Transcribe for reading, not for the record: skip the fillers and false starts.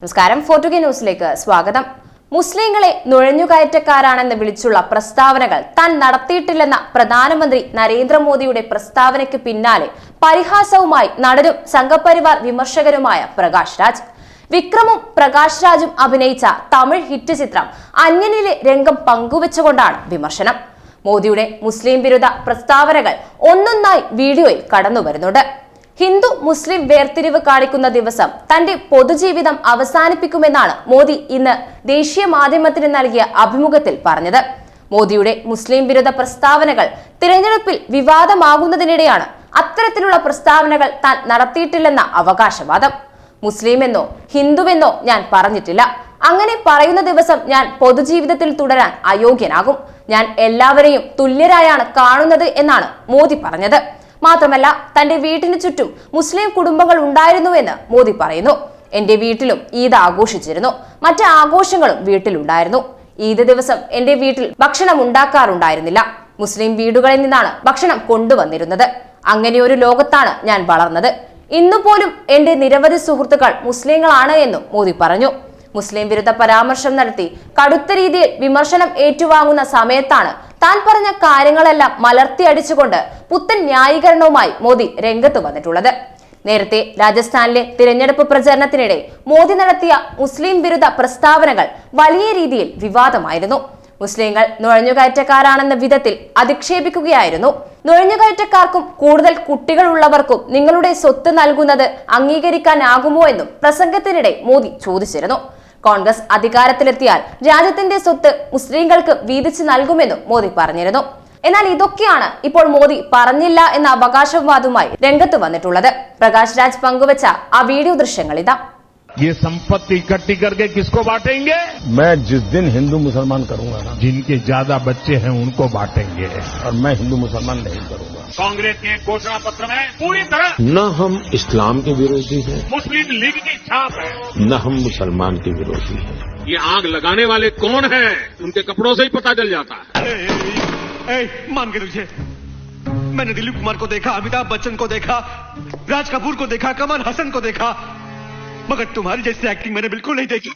നമസ്കാരം ഫോർട്ടുഗേ ന്യൂസിലേക്ക് സ്വാഗതം. മുസ്ലിങ്ങളെ നുഴഞ്ഞുകയറ്റക്കാരാണെന്ന് വിളിച്ചുള്ള പ്രസ്താവനകൾ താൻ നടത്തിയിട്ടില്ലെന്ന പ്രധാനമന്ത്രി നരേന്ദ്രമോദിയുടെ പ്രസ്താവനയ്ക്ക് പിന്നാലെ പരിഹാസവുമായി നടനും സംഘപരിവാർ വിമർശകരുമായ പ്രകാശ് രാജ്. വിക്രമും പ്രകാശ് രാജും അഭിനയിച്ച തമിഴ് ഹിറ്റ് ചിത്രം അന്യനിലെ രംഗം പങ്കുവെച്ചുകൊണ്ടാണ് വിമർശനം. മോദിയുടെ മുസ്ലിം വിരുദ്ധ പ്രസ്താവനകൾ ഒന്നൊന്നായി വീഡിയോയിൽ കടന്നുവരുന്നുണ്ട്. ഹിന്ദു മുസ്ലിം വേർതിരിവ് കാണിക്കുന്ന ദിവസം തന്റെ പൊതുജീവിതം അവസാനിപ്പിക്കുമെന്നാണ് മോദി ഇന്ന് ദേശീയ മാധ്യമത്തിന് നൽകിയ അഭിമുഖത്തിൽ പറഞ്ഞത്. മോദിയുടെ മുസ്ലിം വിരുദ്ധ പ്രസ്താവനകൾ തിരഞ്ഞെടുപ്പിൽ വിവാദമാകുന്നതിനിടെയാണ് അത്തരത്തിലുള്ള പ്രസ്താവനകൾ താൻ നടത്തിയിട്ടില്ലെന്ന അവകാശവാദം. മുസ്ലിമെന്നോ ഹിന്ദുവെന്നോ ഞാൻ പറഞ്ഞിട്ടില്ല. അങ്ങനെ പറയുന്ന ദിവസം ഞാൻ പൊതുജീവിതത്തിൽ തുടരാൻ അയോഗ്യനാകും. ഞാൻ എല്ലാവരെയും തുല്യരായാണ് കാണുന്നത് എന്നാണ് മോദി പറഞ്ഞത്. മാത്രമല്ല, തന്റെ വീട്ടിന് ചുറ്റും മുസ്ലിം കുടുംബങ്ങൾ ഉണ്ടായിരുന്നുവെന്ന് മോദി പറയുന്നു. എന്റെ വീട്ടിലും ഈദ് ആഘോഷിച്ചിരുന്നു. മറ്റ് ആഘോഷങ്ങളും വീട്ടിലുണ്ടായിരുന്നു. ഈദ് ദിവസം എന്റെ വീട്ടിൽ ഭക്ഷണം ഉണ്ടാക്കാറുണ്ടായിരുന്നില്ല. മുസ്ലിം വീടുകളിൽ നിന്നാണ് ഭക്ഷണം കൊണ്ടുവന്നിരുന്നത്. അങ്ങനെ ഒരു ലോകത്താണ് ഞാൻ വളർന്നത്. ഇന്നുപോലും എന്റെ നിരവധി സുഹൃത്തുക്കൾ മുസ്ലിങ്ങളാണ് എന്നും മോദി പറഞ്ഞു. മുസ്ലിം വിരുദ്ധ പരാമർശം നടത്തി കടുത്ത രീതിയിൽ വിമർശനം ഏറ്റുവാങ്ങുന്ന സമയത്താണ് താൻ പറഞ്ഞ കാര്യങ്ങളെല്ലാം മലർത്തിയടിച്ചുകൊണ്ട് പുത്തൻ ന്യായീകരണവുമായി മോദി രംഗത്ത് വന്നിട്ടുള്ളത്. നേരത്തെ രാജസ്ഥാനിലെ തിരഞ്ഞെടുപ്പ് പ്രചരണത്തിനിടെ മോദി നടത്തിയ മുസ്ലിം വിരുദ്ധ പ്രസ്താവനകൾ വലിയ രീതിയിൽ വിവാദമായിരുന്നു. മുസ്ലിങ്ങൾ നുഴഞ്ഞുകയറ്റക്കാരാണെന്ന വിധത്തിൽ അധിക്ഷേപിക്കുകയായിരുന്നു. നുഴഞ്ഞുകയറ്റക്കാർക്കും കൂടുതൽ കുട്ടികൾ ഉള്ളവർക്കും നിങ്ങളുടെ സ്വത്ത് നൽകുന്നത് അംഗീകരിക്കാനാകുമോ എന്നും പ്രസംഗത്തിനിടെ മോദി ചോദിച്ചിരുന്നു. കോൺഗ്രസ് അധികാരത്തിലെത്തിയാൽ രാജ്യത്തിന്റെ സ്വത്ത് മുസ്ലിങ്ങൾക്ക് വീതിച്ചു നൽകുമെന്നും മോദി പറഞ്ഞിരുന്നു. എന്നാൽ ഇതൊക്കെയാണ് ഇപ്പോൾ മോദി പറഞ്ഞില്ല എന്ന അവകാശവാദവുമായി രംഗത്ത് വന്നിട്ടുള്ളത്. പ്രകാശ് രാജ് പങ്കുവച്ച ആ വീഡിയോ ദൃശ്യങ്ങൾ ഇതാ. ये संपत्ति इकट्ठी करके किसको बांटेंगे? मैं जिस दिन हिंदू मुसलमान करूंगा ना, जिनके ज्यादा बच्चे हैं उनको बांटेंगे। और मैं हिंदू मुसलमान नहीं करूंगा। कांग्रेस के घोषणा पत्र में पूरी तरह न हम इस्लाम के विरोधी हैं, मुस्लिम लीग की छाप है। न हम मुसलमान के विरोधी हैं। ये आग लगाने वाले कौन हैं? उनके कपड़ों से ही पता चल जाता है। मान के तुझे मैंने दिलीप कुमार को देखा, अमिताभ बच्चन को देखा, राज कपूर को देखा, कमल हसन को देखा, मगर तुम्हारी जैसी एक्टिंग मैंने बिल्कुल नहीं देखी।